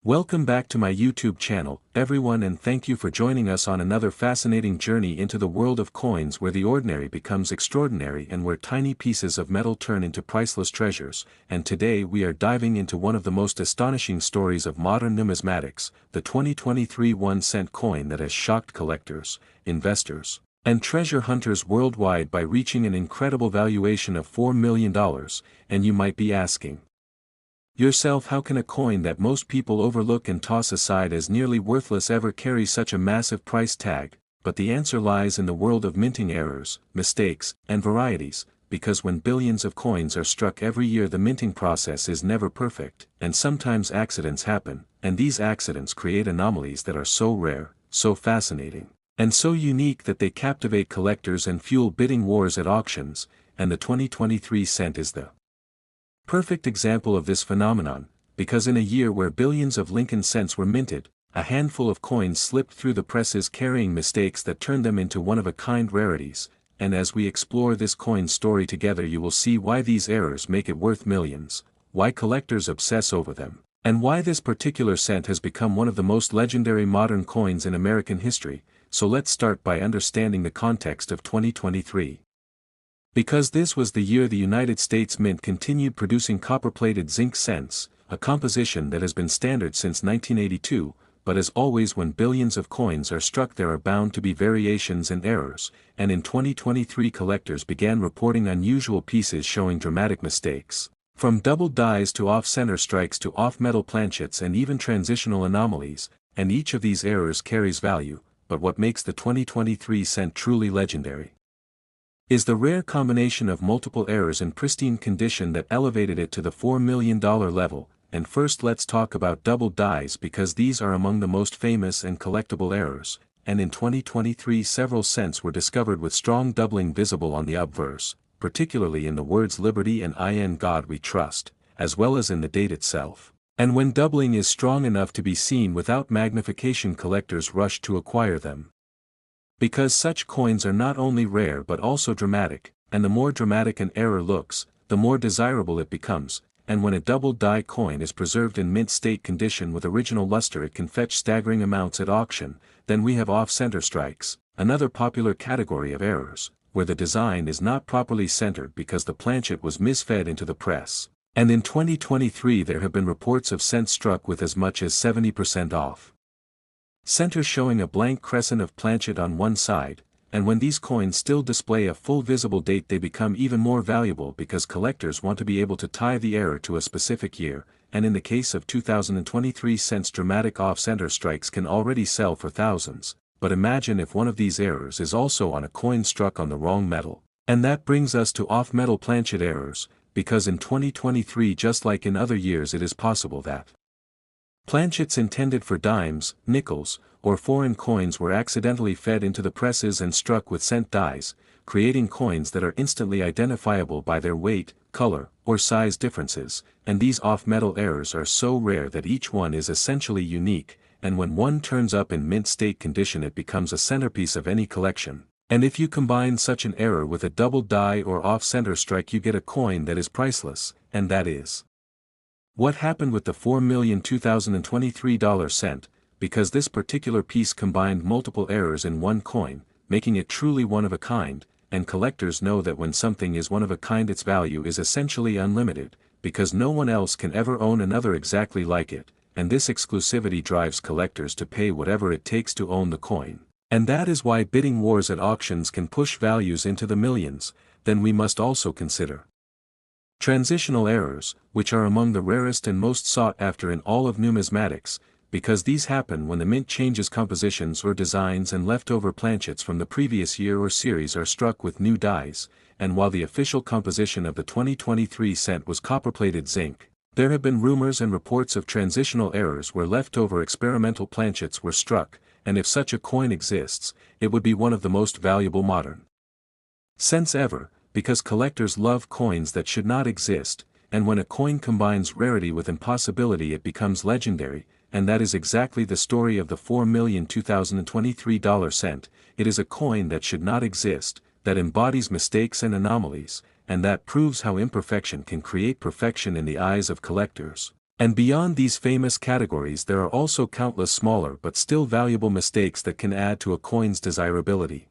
Welcome back to my YouTube channel, everyone, and thank you for joining us on another fascinating journey into the world of coins where the ordinary becomes extraordinary and where tiny pieces of metal turn into priceless treasures. And today we are diving into one of the most astonishing stories of modern numismatics, the 2023 1-cent coin that has shocked collectors, investors, and treasure hunters worldwide by reaching an incredible valuation of $4 million. And you might be asking yourself, how can a coin that most people overlook and toss aside as nearly worthless ever carry such a massive price tag? But the answer lies in the world of minting errors, mistakes, and varieties, because when billions of coins are struck every year, the minting process is never perfect, and sometimes accidents happen, and these accidents create anomalies that are so rare, so fascinating, and so unique that they captivate collectors and fuel bidding wars at auctions, and the 2023 cent is the perfect example of this phenomenon, because in a year where billions of Lincoln cents were minted, a handful of coins slipped through the presses carrying mistakes that turned them into one-of-a-kind rarities, and as we explore this coin story together, you will see why these errors make it worth millions, why collectors obsess over them, and why this particular cent has become one of the most legendary modern coins in American history. So let's start by understanding the context of 2023. Because this was the year the United States Mint continued producing copper-plated zinc cents, a composition that has been standard since 1982, but as always when billions of coins are struck there are bound to be variations and errors, and in 2023 collectors began reporting unusual pieces showing dramatic mistakes, from double dies to off-center strikes to off-metal planchets and even transitional anomalies, and each of these errors carries value, but what makes the 2023 cent truly legendary is the rare combination of multiple errors in pristine condition that elevated it to the $4 million level. And first let's talk about double dies, because these are among the most famous and collectible errors, and in 2023 several cents were discovered with strong doubling visible on the obverse, particularly in the words Liberty and in God We Trust, as well as in the date itself. And when doubling is strong enough to be seen without magnification, collectors rush to acquire them. Because such coins are not only rare but also dramatic, and the more dramatic an error looks, the more desirable it becomes, and when a double die coin is preserved in mint state condition with original luster it can fetch staggering amounts at auction. Then we have off-center strikes, another popular category of errors, where the design is not properly centered because the planchet was misfed into the press. And in 2023 there have been reports of cents struck with as much as 70% off center, showing a blank crescent of planchet on one side, and when these coins still display a full visible date they become even more valuable because collectors want to be able to tie the error to a specific year, and in the case of 2023 cents dramatic off-center strikes can already sell for thousands, but imagine if one of these errors is also on a coin struck on the wrong metal. And that brings us to off-metal planchet errors, because in 2023 just like in other years it is possible that planchets intended for dimes, nickels, or foreign coins were accidentally fed into the presses and struck with cent dies, creating coins that are instantly identifiable by their weight, color, or size differences, and these off-metal errors are so rare that each one is essentially unique, and when one turns up in mint state condition it becomes a centerpiece of any collection. And if you combine such an error with a double die or off-center strike you get a coin that is priceless, and that is what happened with the $4 million 2023 cent, because this particular piece combined multiple errors in one coin, making it truly one of a kind, and collectors know that when something is one of a kind its value is essentially unlimited, because no one else can ever own another exactly like it, and this exclusivity drives collectors to pay whatever it takes to own the coin. And that is why bidding wars at auctions can push values into the millions. Then we must also consider transitional errors, which are among the rarest and most sought after in all of numismatics, because these happen when the mint changes compositions or designs and leftover planchets from the previous year or series are struck with new dies, and while the official composition of the 2023 cent was copper-plated zinc, there have been rumors and reports of transitional errors where leftover experimental planchets were struck, and if such a coin exists, it would be one of the most valuable modern cents ever, because collectors love coins that should not exist, and when a coin combines rarity with impossibility it becomes legendary, and that is exactly the story of the $4 million 2023 cent. It is a coin that should not exist, that embodies mistakes and anomalies, and that proves how imperfection can create perfection in the eyes of collectors. And beyond these famous categories there are also countless smaller but still valuable mistakes that can add to a coin's desirability.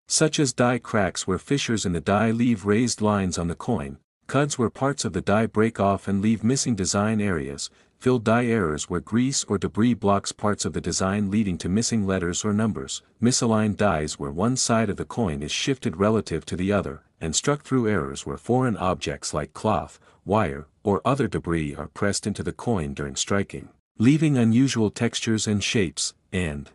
Such as die cracks where fissures in the die leave raised lines on the coin, cuds where parts of the die break off and leave missing design areas, filled die errors where grease or debris blocks parts of the design leading to missing letters or numbers, misaligned dies where one side of the coin is shifted relative to the other, and struck-through errors where foreign objects like cloth, wire, or other debris are pressed into the coin during striking, leaving unusual textures and shapes, and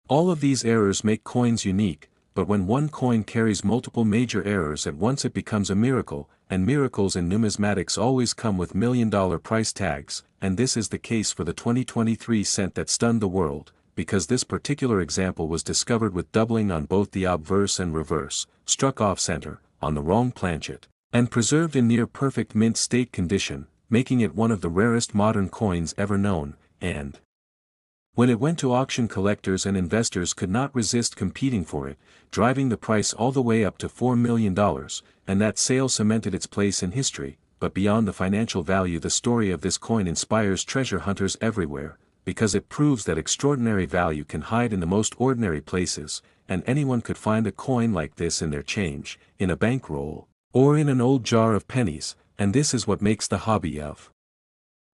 all of these errors make coins unique, but when one coin carries multiple major errors at once it becomes a miracle, and miracles in numismatics always come with million-dollar price tags, and this is the case for the 2023 cent that stunned the world, because this particular example was discovered with doubling on both the obverse and reverse, struck off-center, on the wrong planchet, and preserved in near-perfect mint state condition, making it one of the rarest modern coins ever known, and when it went to auction collectors and investors could not resist competing for it, driving the price all the way up to $4 million, and that sale cemented its place in history. But beyond the financial value, the story of this coin inspires treasure hunters everywhere, because it proves that extraordinary value can hide in the most ordinary places, and anyone could find a coin like this in their change, in a bankroll, or in an old jar of pennies, and this is what makes the hobby of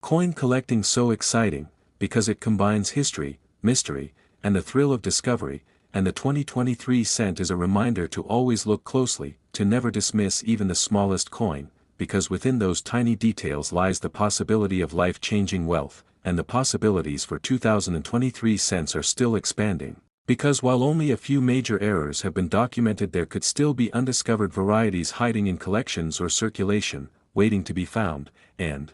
coin collecting so exciting, because it combines history, mystery, and the thrill of discovery, and the 2023 cent is a reminder to always look closely, to never dismiss even the smallest coin, because within those tiny details lies the possibility of life-changing wealth, and the possibilities for 2023 cents are still expanding. Because while only a few major errors have been documented, there could still be undiscovered varieties hiding in collections or circulation, waiting to be found, and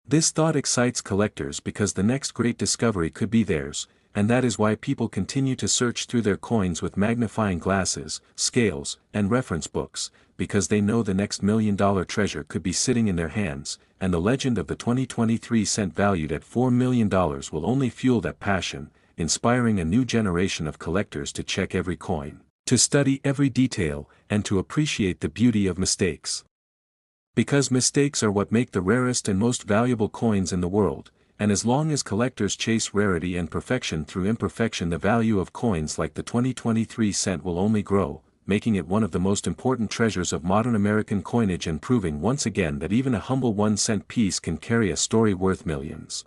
this thought excites collectors because the next great discovery could be theirs, and that is why people continue to search through their coins with magnifying glasses, scales, and reference books, because they know the next million-dollar treasure could be sitting in their hands, and the legend of the 2023 cent valued at $4 million will only fuel that passion, inspiring a new generation of collectors to check every coin, to study every detail, and to appreciate the beauty of mistakes. Because mistakes are what make the rarest and most valuable coins in the world, and as long as collectors chase rarity and perfection through imperfection, the value of coins like the 2023 cent will only grow, making it one of the most important treasures of modern American coinage and proving once again that even a humble 1-cent piece can carry a story worth millions.